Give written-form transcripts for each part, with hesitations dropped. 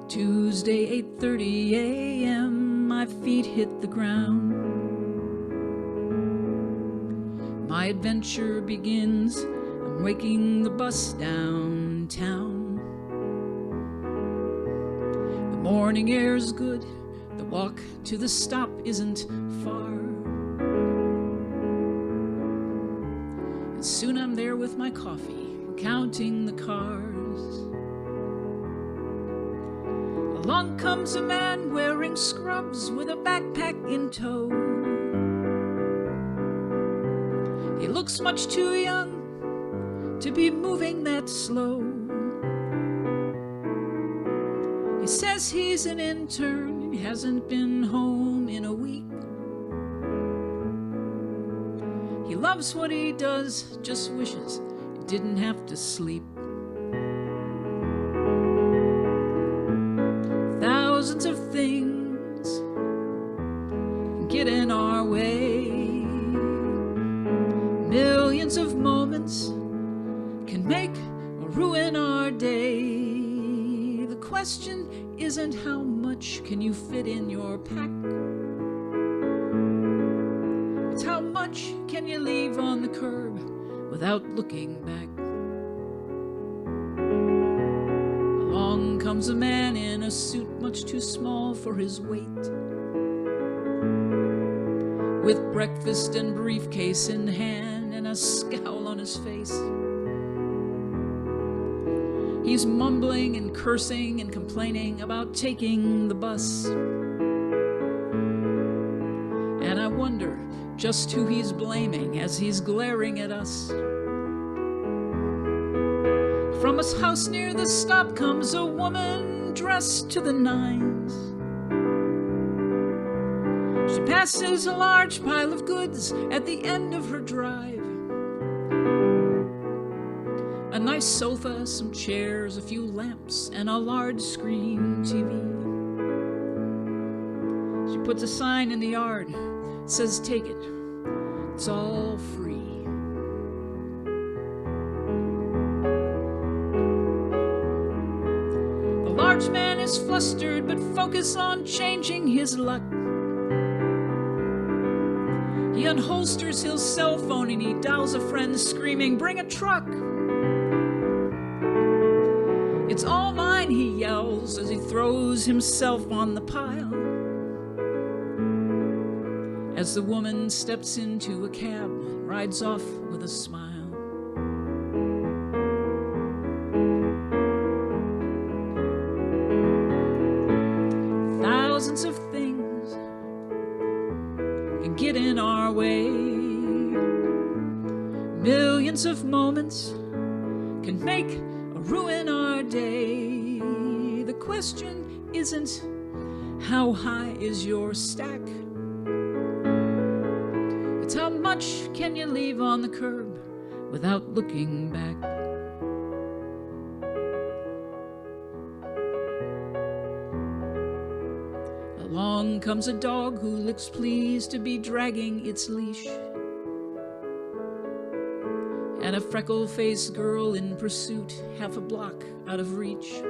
Tuesday, 8:30 a.m., my feet hit the ground. My adventure begins. I'm waking the bus downtown. The morning air's good. The walk to the stop isn't far. And soon I'm there with my coffee, counting the cars. Along comes a man wearing scrubs with a backpack in tow. He looks much too young to be moving that slow. He says he's an intern, he hasn't been home in a week. He loves what he does, just wishes he didn't have to sleep. Thousands of things get in our way. Millions of moments can make or ruin our day. The question isn't how much can you fit in your pack. It's how much can you leave on the curb without looking back. Along comes a man in a suit much too small for his weight, with breakfast and briefcase in hand and a scowl on his face. He's mumbling and cursing and complaining about taking the bus. And I wonder just who he's blaming as he's glaring at us. From his house near the stop comes a woman dressed to the nines. She passes a large pile of goods at the end of her drive. A nice sofa, some chairs, a few lamps, and a large screen TV. She puts a sign in the yard, says take it, it's all free. The large man is flustered but focused on changing his luck. He unholsters his cell phone and he dials a friend screaming, bring a truck. It's all mine, he yells as he throws himself on the pile. As the woman steps into a cab, rides off with a smile. Thousands of things can get in our way. Millions of moments can make or ruin our day. The question isn't how high is your stack. It's how much can you leave on the curb without looking back. Along comes a dog who looks pleased to be dragging its leash, and a freckle-faced girl in pursuit half a block out of reach.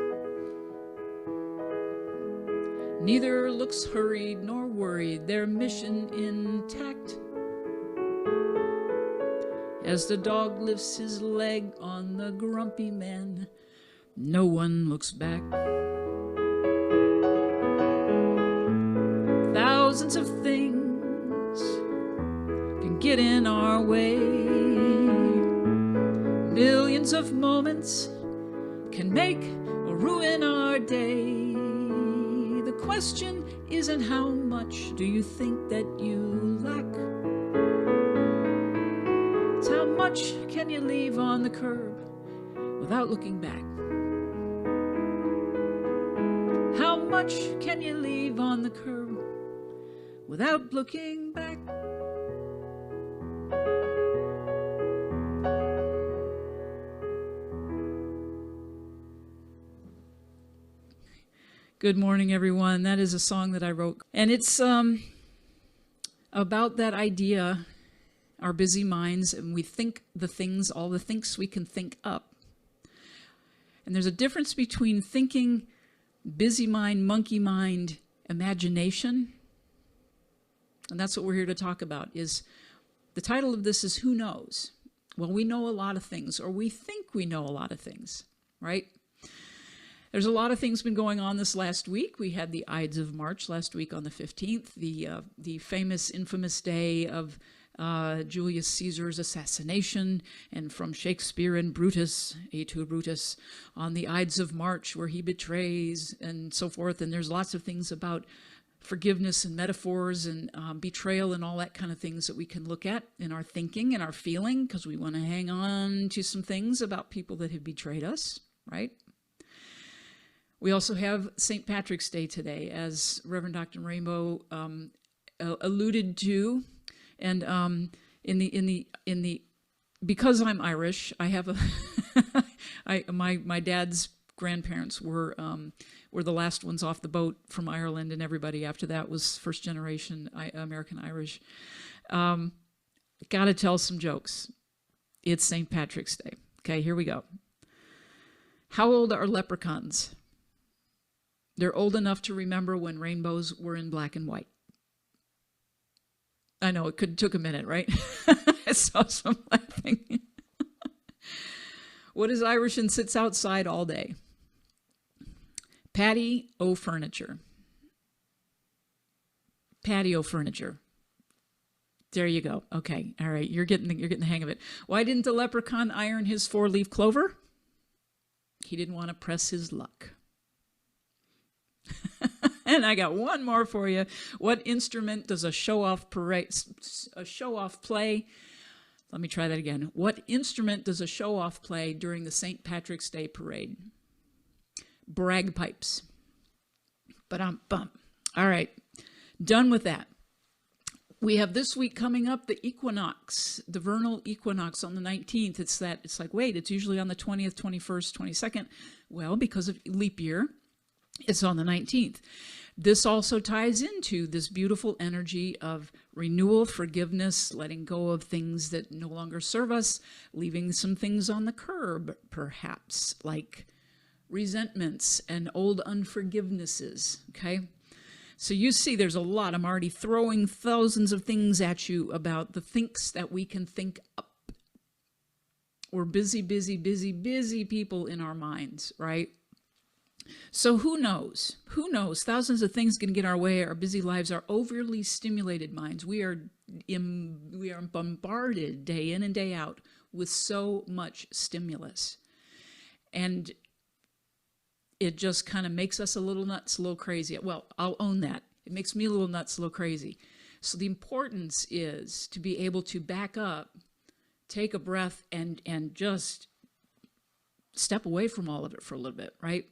Neither looks hurried nor worried, their mission intact. As the dog lifts his leg on the grumpy man, no one looks back. Thousands of things can get in our way. Millions of moments can make or ruin our day. The question isn't how much do you think that you lack. It's how much can you leave on the curb without looking back. How much can you leave on the curb without looking back? Good morning, everyone. That is a song that I wrote. And it's about that idea our busy minds, and we think the things, all the thinks we can think up. And there's a difference between thinking, busy mind, monkey mind, imagination. And that's what we're here to talk about. Is the title of this is Who Knows? Well, we know a lot of things, or we think we know a lot of things, right? There's a lot of things been going on this last week. We had the Ides of March last week on the 15th, the famous, infamous day of Julius Caesar's assassination, and from Shakespeare and Brutus, Et tu Brutus, on the Ides of March where he betrays and so forth. And there's lots of things about forgiveness and metaphors and betrayal and all that kind of things that we can look at in our thinking and our feeling, because we want to hang on to some things about people that have betrayed us, right? We also have St. Patrick's Day today, as Reverend Dr. Rainbow alluded to, and because I'm Irish, I have a my dad's grandparents were the last ones off the boat from Ireland, and everybody after that was first generation American Irish. Got to tell some jokes. It's St. Patrick's Day. Okay, here we go. How old are leprechauns? They're old enough to remember when rainbows were in black and white. I know, took a minute, right? I saw some laughing. What is Irish and sits outside all day? Patio furniture. Patio furniture. There you go. Okay, all right, you're getting the hang of it. Why didn't the leprechaun iron his 4-leaf clover? He didn't want to press his luck. And I got one more for you. What instrument does a show-off play? Let me try that again. What instrument does a show-off play during the St. Patrick's Day parade? Bagpipes. Ba-dum-bum. All right, done with that. We have this week coming up the equinox, the vernal equinox on the 19th. It's like, wait, it's usually on the 20th, 21st, 22nd. Well, because of leap year, it's on the 19th. This also ties into this beautiful energy of renewal, forgiveness, letting go of things that no longer serve us, leaving some things on the curb, perhaps, like resentments and old unforgivenesses, okay? So you see there's a lot. I'm already throwing thousands of things at you about the thinks that we can think up. We're busy, busy, busy, busy people in our minds, right? So who knows? Who knows? Thousands of things can get our way. Our busy lives, our overly stimulated minds. We are bombarded day in and day out with so much stimulus. And it just kind of makes us a little nuts, a little crazy. Well, I'll own that. It makes me a little nuts, a little crazy. So the importance is to be able to back up, take a breath, and just step away from all of it for a little bit, right?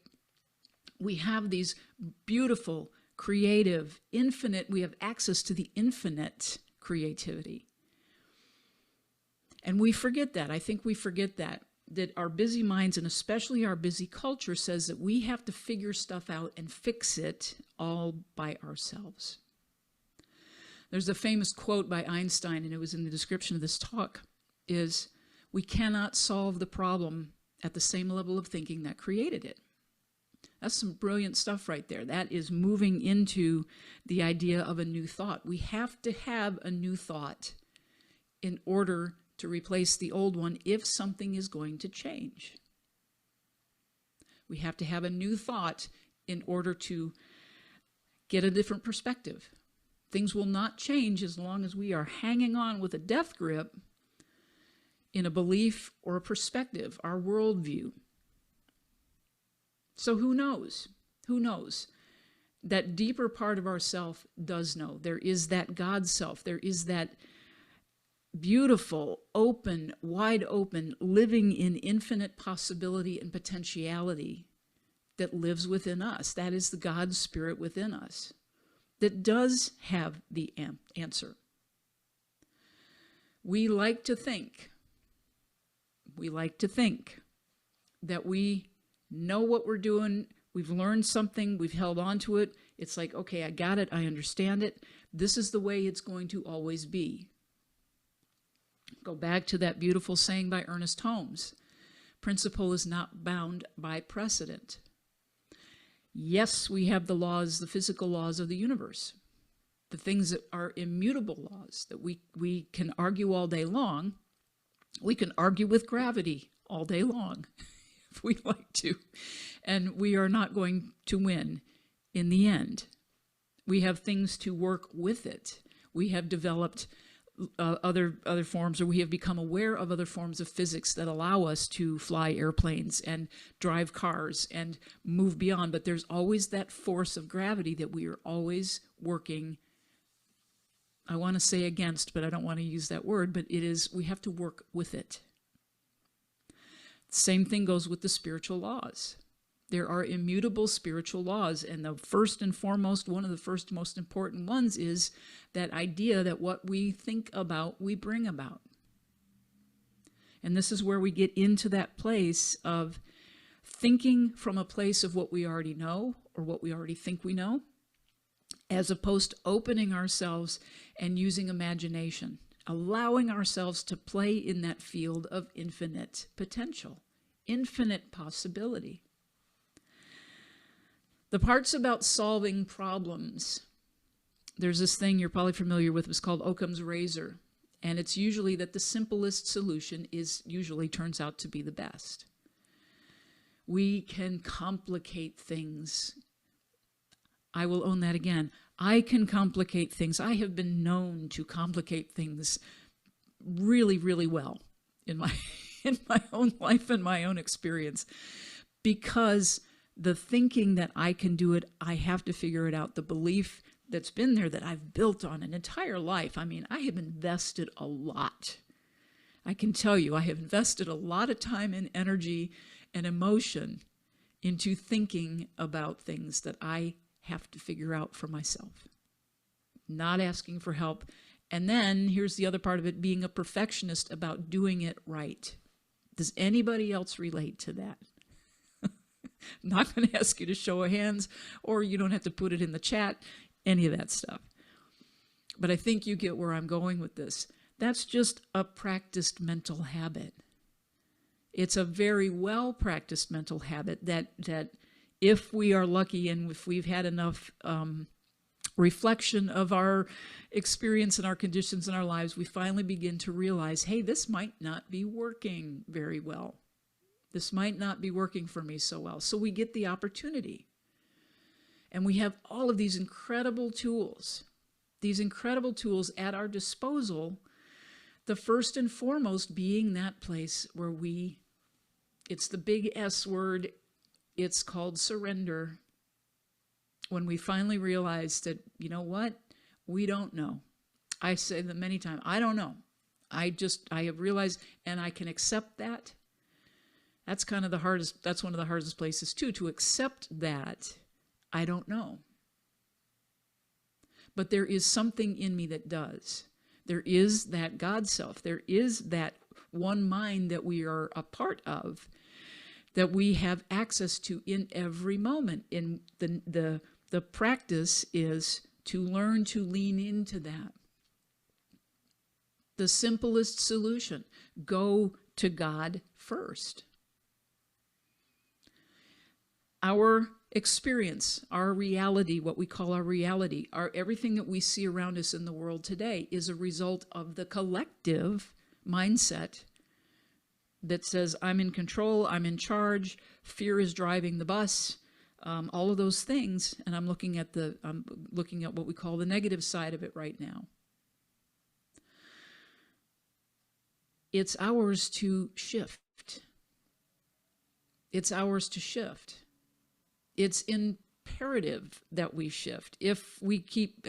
We have these beautiful, creative, infinite, we have access to the infinite creativity. And we forget that. I think we forget that our busy minds, and especially our busy culture, says that we have to figure stuff out and fix it all by ourselves. There's a famous quote by Einstein, and it was in the description of this talk, is, we cannot solve the problem at the same level of thinking that created it. That's some brilliant stuff right there. That is moving into the idea of a new thought. We have to have a new thought in order to replace the old one if something is going to change. We have to have a new thought in order to get a different perspective. Things will not change as long as we are hanging on with a death grip in a belief or a perspective, our worldview. So who knows? Who knows? That deeper part of ourself does know. There is that God self. There is that beautiful, open, wide open, living in infinite possibility and potentiality that lives within us. That is the God Spirit within us that does have the answer. We like to think that we know what we're doing, we've learned something, we've held on to it. It's like, okay, I got it, I understand it. This is the way it's going to always be. Go back to that beautiful saying by Ernest Holmes: principle is not bound by precedent. Yes, we have the laws, the physical laws of the universe, the things that are immutable laws that we can argue all day long. We can argue with gravity all day long if we like to, and we are not going to win in the end. We have things to work with it. We have developed other forms, or we have become aware of other forms of physics that allow us to fly airplanes and drive cars and move beyond. But there's always that force of gravity that we are always working, I want to say against, but I don't want to use that word, but it is, we have to work with it. Same thing goes with the spiritual laws. There are immutable spiritual laws, and the first and foremost, one of the first most important ones is that idea that what we think about, we bring about. And this is where we get into that place of thinking from a place of what we already know or what we already think we know, as opposed to opening ourselves and using imagination, allowing ourselves to play in that field of infinite potential, infinite possibility. The parts about solving problems, there's this thing you're probably familiar with, it's called Occam's razor. And it's usually that the simplest solution usually turns out to be the best. We can complicate things. I will own that again. I can complicate things. I have been known to complicate things really, really well in my own life and my own experience, because the thinking that I can do it, I have to figure it out, the belief that's been there that I've built on an entire life. I mean, I have invested a lot. I can tell you, I have invested a lot of time and energy and emotion into thinking about things that I have to figure out for myself, not asking for help. And then here's the other part of it, being a perfectionist about doing it right. Does anybody else relate to that? I'm not going to ask you to show of hands, or you don't have to put it in the chat, any of that stuff. But I think you get where I'm going with this. That's just a practiced mental habit. It's a very well practiced mental habit that if we are lucky and if we've had enough reflection of our experience and our conditions in our lives, we finally begin to realize, hey, this might not be working very well. This might not be working for me so well. So we get the opportunity. And we have all of these incredible tools at our disposal. The first and foremost being that place where it's the big S word, it's called surrender. When we finally realize that, you know what, we don't know. I say that many times, I don't know. I have realized, and I can accept that. That's kind of the hardest, that's one of the hardest places too, to accept that I don't know. But there is something in me that does. There is that God self. There is that one mind that we are a part of, that we have access to in every moment. In the practice is to learn to lean into that. The simplest solution, go to God first. Our experience, our reality, what we call our reality, everything that we see around us in the world today is a result of the collective mindset that says, I'm in control, I'm in charge, fear is driving the bus, all of those things. And I'm looking at what we call the negative side of it right now. It's ours to shift. It's ours to shift. It's imperative that we shift. If we keep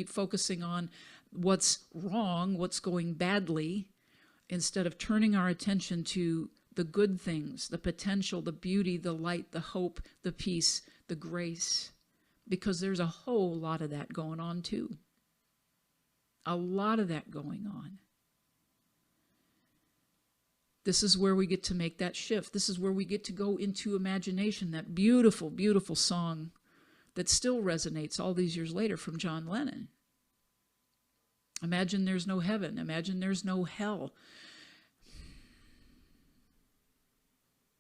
focusing on what's wrong, what's going badly, instead of turning our attention to the good things, the potential, the beauty, the light, the hope, the peace, the grace, because there's a whole lot of that going on too. A lot of that going on. This is where we get to make that shift. This is where we get to go into imagination, that beautiful, beautiful song that still resonates all these years later from John Lennon. Imagine there's no heaven. Imagine there's no hell.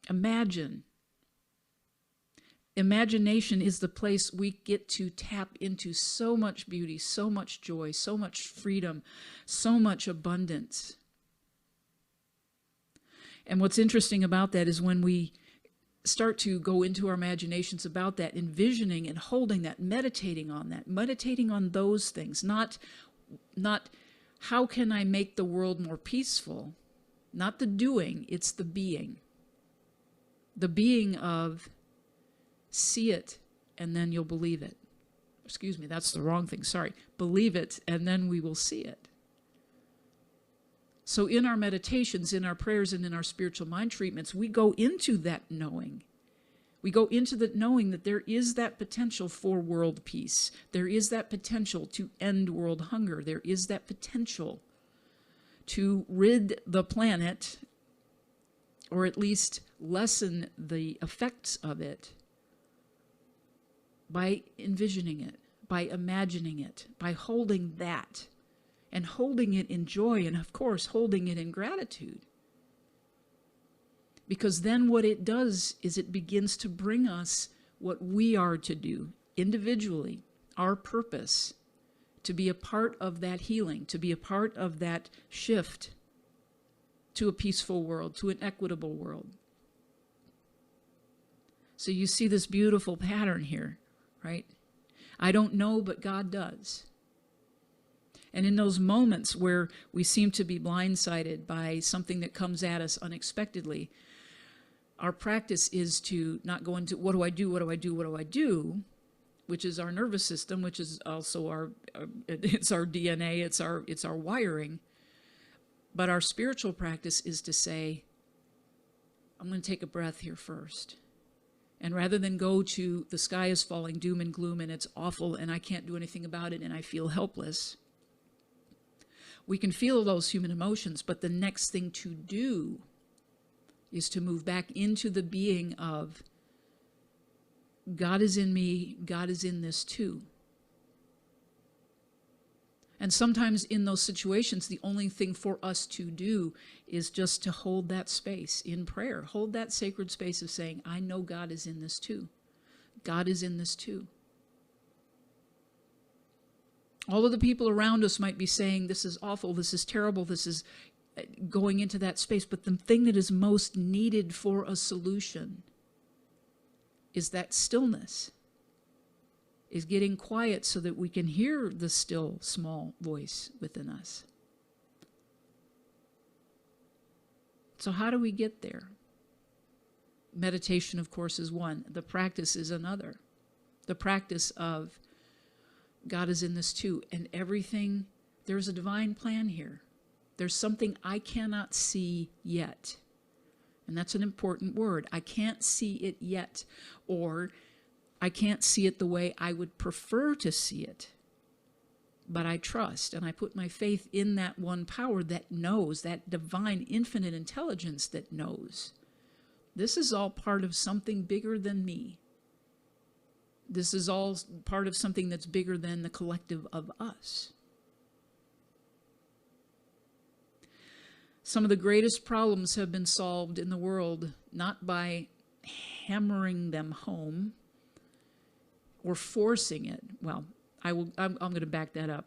Imagine. Imagination is the place we get to tap into so much beauty, so much joy, so much freedom, so much abundance. And what's interesting about that is when we start to go into our imaginations about that, envisioning and holding that, meditating on those things, not how can I make the world more peaceful, not the doing, it's the being. The being of see it and then you'll believe it. Excuse me, that's the wrong thing, sorry. Believe it and then we will see it. So in our meditations, in our prayers, and in our spiritual mind treatments, we go into that knowing. We go into the knowing that there is that potential for world peace. There is that potential to end world hunger. There is that potential to rid the planet, or at least lessen the effects of it, by envisioning it, by imagining it, by holding that. And holding it in joy, and of course, holding it in gratitude. Because then what it does is it begins to bring us what we are to do individually, our purpose, to be a part of that healing, to be a part of that shift to a peaceful world, to an equitable world. So you see this beautiful pattern here, right? I don't know, but God does. And in those moments where we seem to be blindsided by something that comes at us unexpectedly, our practice is to not go into what do I do, what do I do, what do I do, which is our nervous system, which is also it's our DNA, it's our wiring. But our spiritual practice is to say, I'm going to take a breath here first. And rather than go to the sky is falling, doom and gloom, and it's awful, and I can't do anything about it, and I feel helpless, we can feel those human emotions, but the next thing to do is to move back into the being of God is in me, God is in this too. And sometimes in those situations, the only thing for us to do is just to hold that space in prayer, hold that sacred space of saying, I know God is in this too. God is in this too. All of the people around us might be saying, this is awful, this is terrible, this is going into that space. But the thing that is most needed for a solution is that stillness, is getting quiet so that we can hear the still, small voice within us. So how do we get there? Meditation, of course, is one. The practice is another. The practice of God is in this too. And everything, there's a divine plan here. There's something I cannot see yet. And that's an important word. I can't see it yet. Or I can't see it the way I would prefer to see it. But I trust and I put my faith in that one power that knows, that divine infinite intelligence that knows. This is all part of something bigger than me. This is all part of something that's bigger than the collective of us. Some of the greatest problems have been solved in the world not by hammering them home or forcing it. Well, I'm going to back that up.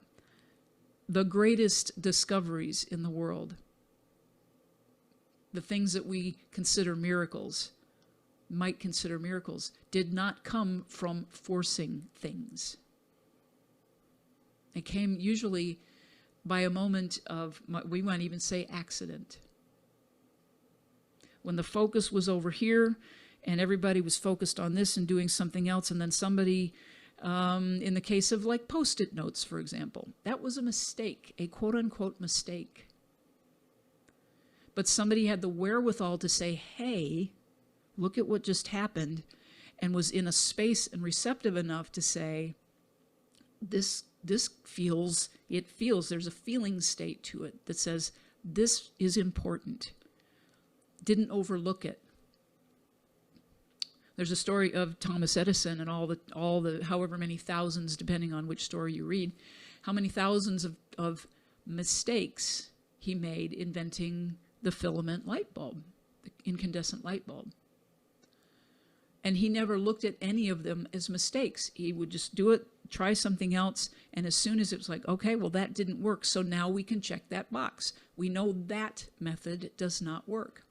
The greatest discoveries in the world, the things that we consider miracles, might consider miracles, did not come from forcing things. It came usually by a moment of, we might even say, accident. When the focus was over here and everybody was focused on this and doing something else, and then somebody, in the case of like Post-it notes, for example, that was a mistake, a quote-unquote mistake. But somebody had the wherewithal to say, hey, look at what just happened, and was in a space and receptive enough to say, this feels, there's a feeling state to it that says, this is important. Didn't overlook it. There's a story of Thomas Edison and all the however many thousands, depending on which story you read, how many thousands of mistakes he made inventing the filament light bulb, the incandescent light bulb. And he never looked at any of them as mistakes. He would just do it, try something else, and as soon as it was like, okay, well, that didn't work, so now we can check that box. We know that method does not work.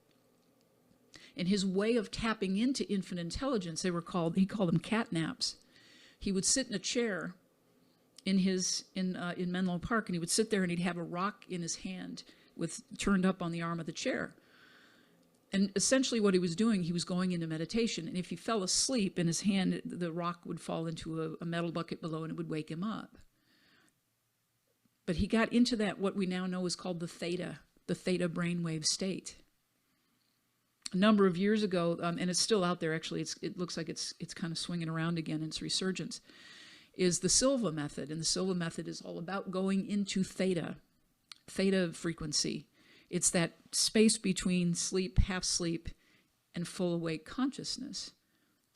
And his way of tapping into infinite intelligence, he called them cat naps. He would sit in a chair in Menlo Park, and he would sit there and he'd have a rock in his hand with turned up on the arm of the chair. And essentially what he was doing, he was going into meditation. And if he fell asleep in his hand, the rock would fall into a metal bucket below and it would wake him up. But he got into that, what we now know is called the theta brainwave state. A number of years ago, and it's still out there actually, it looks like it's kind of swinging around again in its resurgence, is the Silva method. And the Silva method is all about going into theta frequency. It's that space between sleep, half sleep, and full awake consciousness,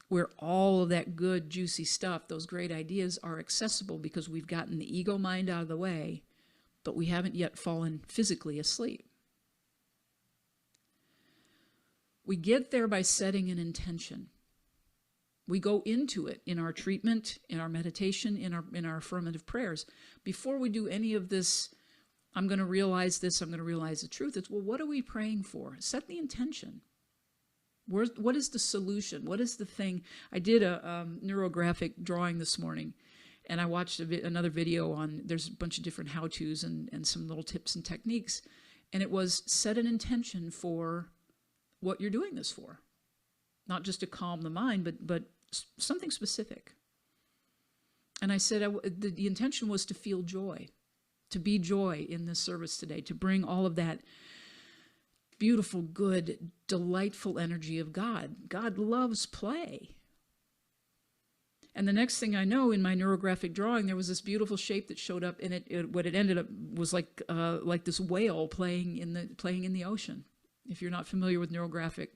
where all of that good, juicy stuff, those great ideas are accessible because we've gotten the ego mind out of the way, but we haven't yet fallen physically asleep. We get there by setting an intention. We go into it in our treatment, in our meditation, in our affirmative prayers. Before we do any of this, I'm going to realize this, I'm going to realize the truth. It's, well, what are we praying for? Set the intention. What is the solution? What is the thing? I did a neurographic drawing this morning, and I watched another video on, there's a bunch of different how-tos and some little tips and techniques, and it was set an intention for what you're doing this for. Not just to calm the mind, but something specific. And I said the intention was to feel joy. To be joy in this service today, to bring all of that beautiful, good, delightful energy of God. God loves play. And the next thing I know, in my neurographic drawing, there was this beautiful shape that showed up, and what it ended up was like this whale playing in the ocean. If you're not familiar with neurographic,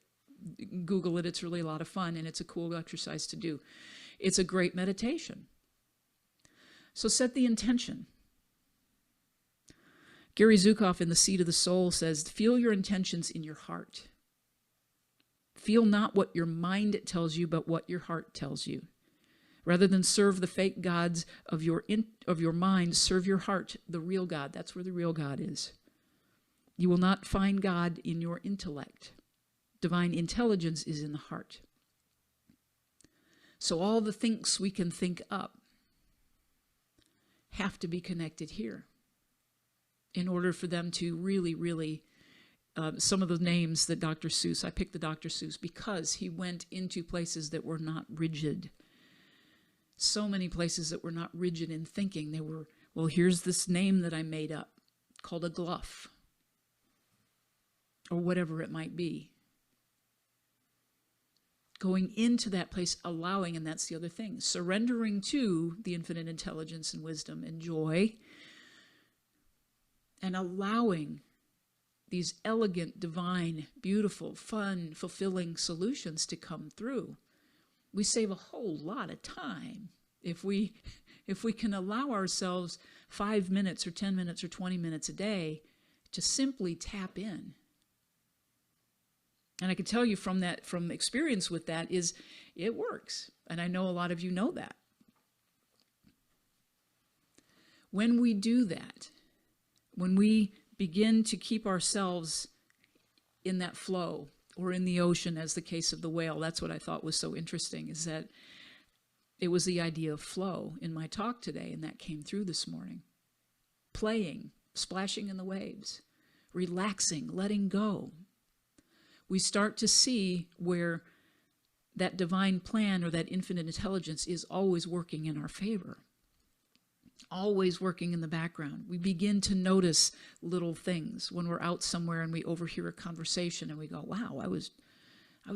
Google it. It's really a lot of fun, and it's a cool exercise to do. It's a great meditation. So set the intention. Gary Zukav in The Seed of the Soul says, feel your intentions in your heart. Feel not what your mind tells you, but what your heart tells you. Rather than serve the fake gods of your mind, serve your heart, the real God. That's where the real God is. You will not find God in your intellect. Divine intelligence is in the heart. So all the thinks we can think up have to be connected here in order for them to really, really, some of the names that Dr. Seuss, I picked the Dr. Seuss because he went into places that were not rigid. So many places that were not rigid in thinking. They were, well, here's this name that I made up called a gluff, or whatever it might be. Going into that place, allowing, and that's the other thing, surrendering to the infinite intelligence and wisdom and joy, and allowing these elegant, divine, beautiful, fun, fulfilling solutions to come through. We save a whole lot of time if we can allow ourselves 5 minutes or 10 minutes or 20 minutes a day to simply tap in. And I can tell you from experience with that is it works. And I know a lot of you know that. When we do that, when we begin to keep ourselves in that flow or in the ocean, as the case of the whale, that's what I thought was so interesting, is that it was the idea of flow in my talk today, and that came through this morning. Playing, splashing in the waves, relaxing, letting go. We start to see where that divine plan or that infinite intelligence is always working in our favor, always working in the background. We begin to notice little things when we're out somewhere and we overhear a conversation and we go, wow, I was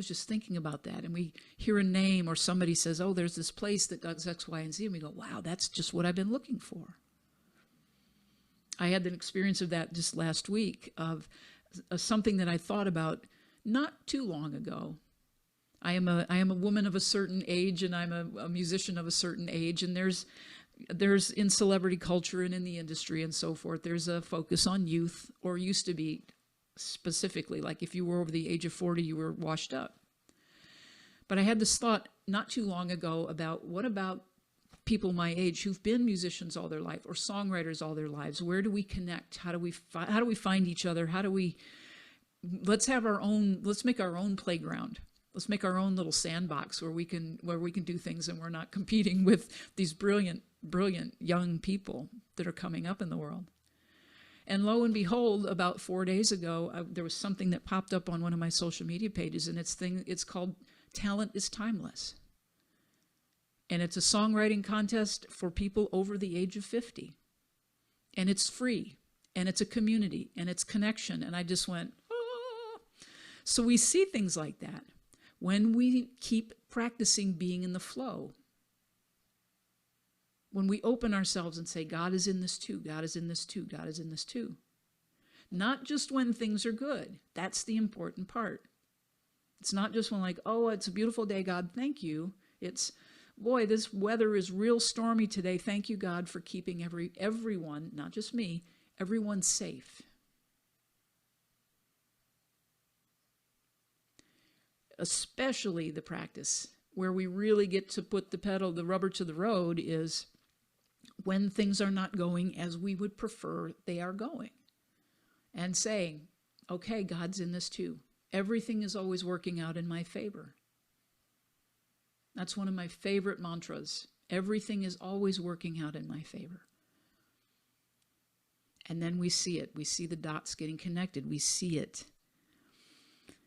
just thinking about that. And we hear a name or somebody says, oh, there's this place that does X, Y, and Z. And we go, wow, that's just what I've been looking for. I had an experience of that just last week of something that I thought about not too long ago. I am a woman of a certain age, and I'm a musician of a certain age, and there's There's in celebrity culture and in the industry and so forth, there's a focus on youth, or used to be specifically, like if you were over the age of 40, you were washed up. But I had this thought not too long ago about what about people my age who've been musicians all their life or songwriters all their lives? Where do we connect? How do we find each other? Let's make our own playground. Let's make our own little sandbox where we can do things, and we're not competing with these brilliant young people that are coming up in the world. And lo and behold, about 4 days ago, there was something that popped up on one of my social media pages, and it's called Talent is Timeless. And it's a songwriting contest for people over the age of 50. And it's free, and it's a community, and it's connection. And I just went, oh. So we see things like that when we keep practicing being in the flow. When we open ourselves and say, God is in this too, God is in this too, God is in this too. Not just when things are good. That's the important part. It's not just when like, oh, it's a beautiful day, God, thank you. It's, boy, this weather is real stormy today. Thank you, God, for keeping everyone, not just me, everyone safe. Especially the practice where we really get to put the rubber to the road is when things are not going as we would prefer they are going. And saying, okay, God's in this too. Everything is always working out in my favor. That's one of my favorite mantras. Everything is always working out in my favor. And then we see it. We see the dots getting connected. We see it.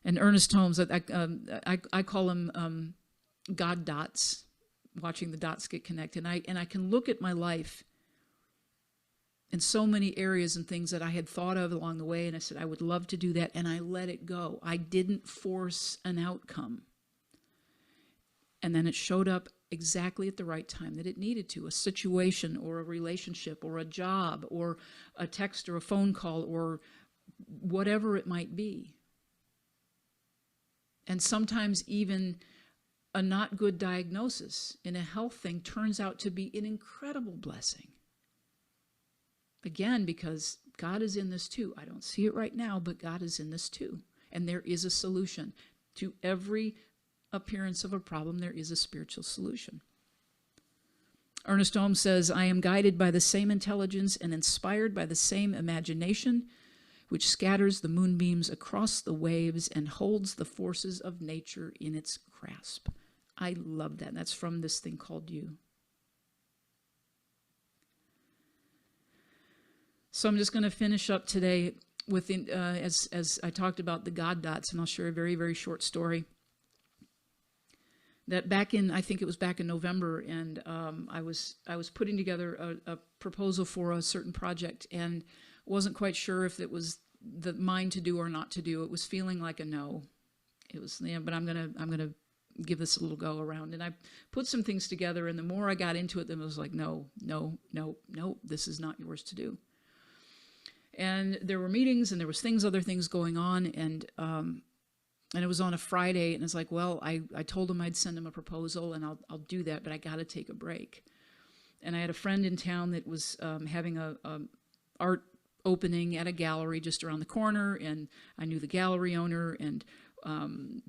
And Ernest Holmes, I call him God dots, watching the dots get connected. And I can look at my life in so many areas and things that I had thought of along the way, and I said, I would love to do that, and I let it go. I didn't force an outcome. And then it showed up exactly at the right time that it needed to, a situation or a relationship or a job or a text or a phone call or whatever it might be. And sometimes even a not good diagnosis in a health thing turns out to be an incredible blessing. Again, because God is in this too. I don't see it right now, but God is in this too. And there is a solution. To every appearance of a problem, there is a spiritual solution. Ernest Holmes says, I am guided by the same intelligence and inspired by the same imagination, which scatters the moonbeams across the waves and holds the forces of nature in its grasp. I love that. That's from this thing called You. So I'm just going to finish up today with, as I talked about the God dots, and I'll share a very, very short story. That I think it was back in November, and I was putting together a proposal for a certain project, and wasn't quite sure if it was mine to do or not to do. It was feeling like a no. It was, yeah, but I'm gonna give this a little go around. And I put some things together, and the more I got into it, then it was like, no, this is not yours to do. And there were meetings, and there was other things going on, and it was on a Friday, and it's like, well, I told him I'd send him a proposal, and I'll do that, but I got to take a break. And I had a friend in town that was having a art opening at a gallery just around the corner, and I knew the gallery owner, and and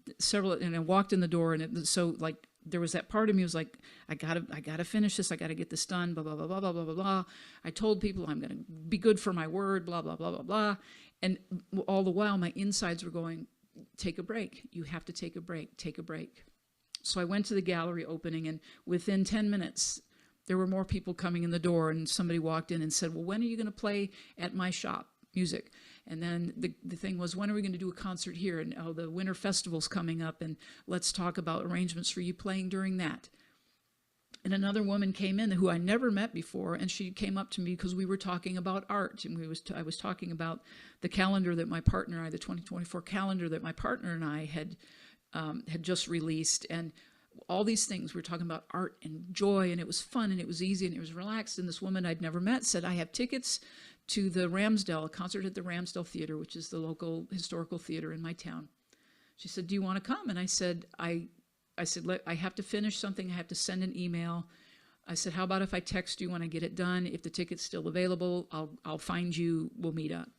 I walked in the door, and so like there was that part of me was like, I gotta finish this, I gotta get this done, blah blah blah blah blah blah blah blah. I told people I'm gonna be good for my word, blah blah blah blah blah, and all the while my insides were going, take a break. You have to take a break. Take a break. So I went to the gallery opening, and within 10 minutes, there were more people coming in the door, and somebody walked in and said, well, when are you going to play at my shop music? And then the thing was, when are we going to do a concert here? And oh, the Winter Festival's coming up, and let's talk about arrangements for you playing during that. And another woman came in who I never met before, and she came up to me because we were talking about art, and I was talking about the calendar that my partner and I, the 2024 calendar that my partner and I had just released, and all these things. We were talking about art and joy, and it was fun, and it was easy, and it was relaxed. And this woman I'd never met said, I have tickets to the Ramsdale, a concert at the Ramsdale Theater, which is the local historical theater in my town. She said, do you want to come? And I said, I have to finish something. I have to send an email. I said, how about if I text you when I get it done? If the ticket's still available, I'll find you, we'll meet up.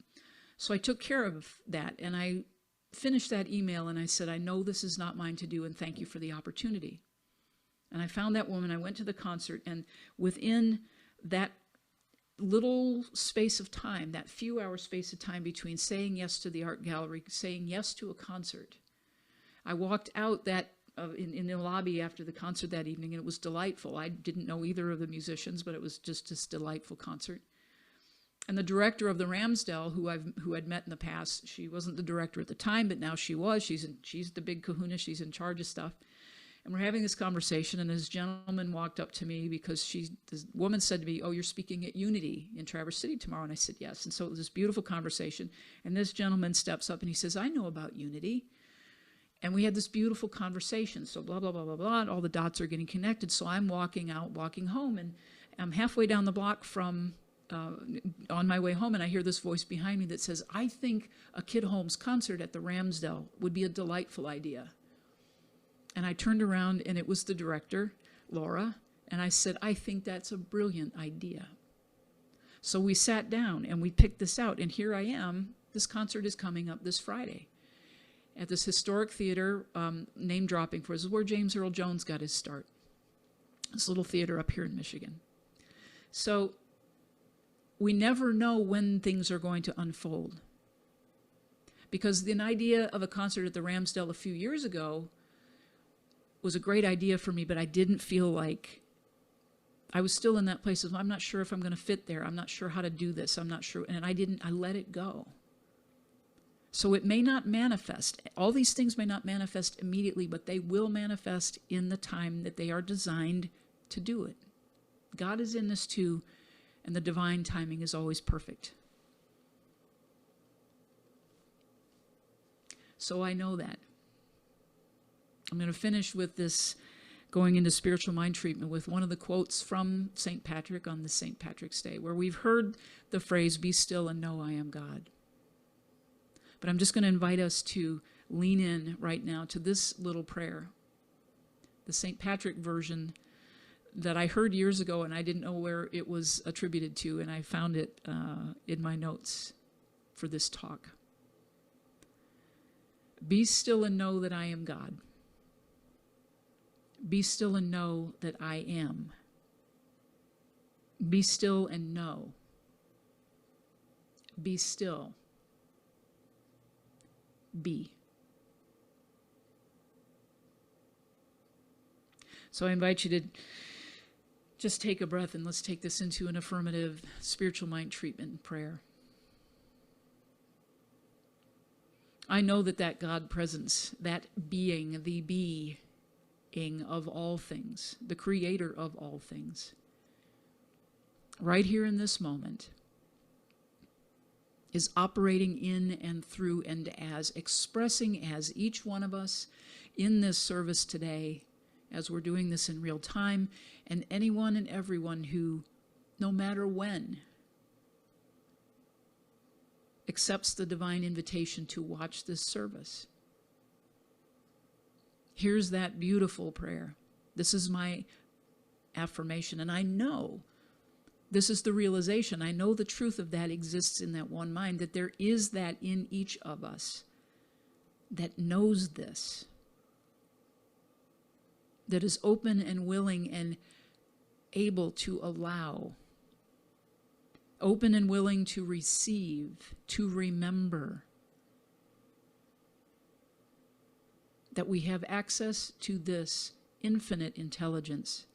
So I took care of that, and I finished that email, and I said, I know this is not mine to do, and thank you for the opportunity. And I found that woman, I went to the concert, and within that little space of time, that few hour space of time between saying yes to the art gallery, saying yes to a concert, I walked out in the lobby after the concert that evening, and it was delightful. I didn't know either of the musicians, but it was just this delightful concert. And the director of the Ramsdale, who I'd met in the past, she wasn't the director at the time, but now she was. She's the big kahuna. She's in charge of stuff. And we're having this conversation, and this gentleman walked up to me because this woman said to me, oh, you're speaking at Unity in Traverse City tomorrow. And I said, yes. And so it was this beautiful conversation. And this gentleman steps up and he says, I know about Unity. And we had this beautiful conversation. So blah, blah, blah, blah, blah. And all the dots are getting connected. So I'm walking home, and I'm halfway down the block from on my way home, and I hear this voice behind me that says, I think a Kid Holmes concert at the Ramsdale would be a delightful idea. And I turned around, and it was the director, Laura, and I said, I think that's a brilliant idea. So we sat down, and we picked this out, and here I am. This concert is coming up this Friday at this historic theater, name dropping for us. This is where James Earl Jones got his start. This little theater up here in Michigan. So we never know when things are going to unfold. Because the idea of a concert at the Ramsdale a few years ago was a great idea for me, but I didn't feel like, I was still in that place of, I'm not sure if I'm going to fit there. I'm not sure how to do this. I'm not sure. And I let it go. So it may not manifest. All these things may not manifest immediately, but they will manifest in the time that they are designed to do it. God is in this too, and the divine timing is always perfect. So I know that. I'm going to finish with this, going into spiritual mind treatment, with one of the quotes from St. Patrick on the St. Patrick's Day, where we've heard the phrase, be still and know I am God. But I'm just going to invite us to lean in right now to this little prayer, the St. Patrick version that I heard years ago, and I didn't know where it was attributed to, and I found it in my notes for this talk. Be still and know that I am God. Be still and know that I am. Be still and know. Be still. Be. So I invite you to just take a breath, and let's take this into an affirmative spiritual mind treatment prayer. I know that God presence, that being, the being of all things, the creator of all things, right here in this moment, is operating in and through and as, expressing as each one of us in this service today, as we're doing this in real time, and anyone and everyone who, no matter when, accepts the divine invitation to watch this service. Here's that beautiful prayer. This is my affirmation, and I know this is the realization. I know the truth of that exists in that one mind, that there is that in each of us that knows this, that is open and willing and able to allow, open and willing to receive, to remember, that we have access to this infinite intelligence,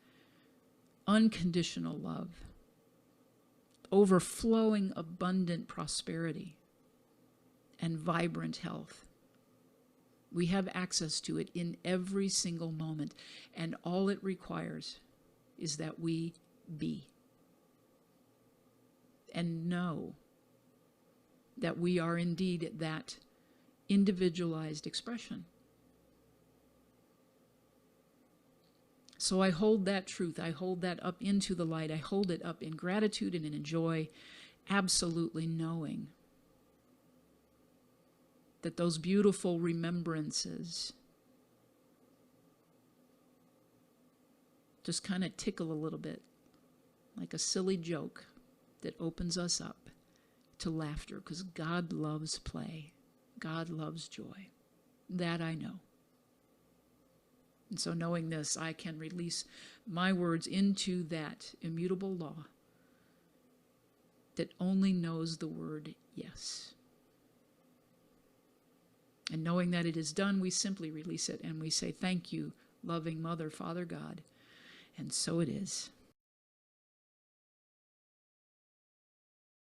unconditional love, overflowing abundant prosperity, and vibrant health. We have access to it in every single moment, and all it requires is that we be and know that we are indeed that individualized expression. So I hold that truth, I hold that up into the light, I hold it up in gratitude and in joy, absolutely knowing that those beautiful remembrances just kind of tickle a little bit, like a silly joke that opens us up to laughter, because God loves play. God loves joy. That I know. And so knowing this, I can release my words into that immutable law that only knows the word yes. And knowing that it is done, we simply release it and we say, thank you, loving Mother, Father God. And so it is.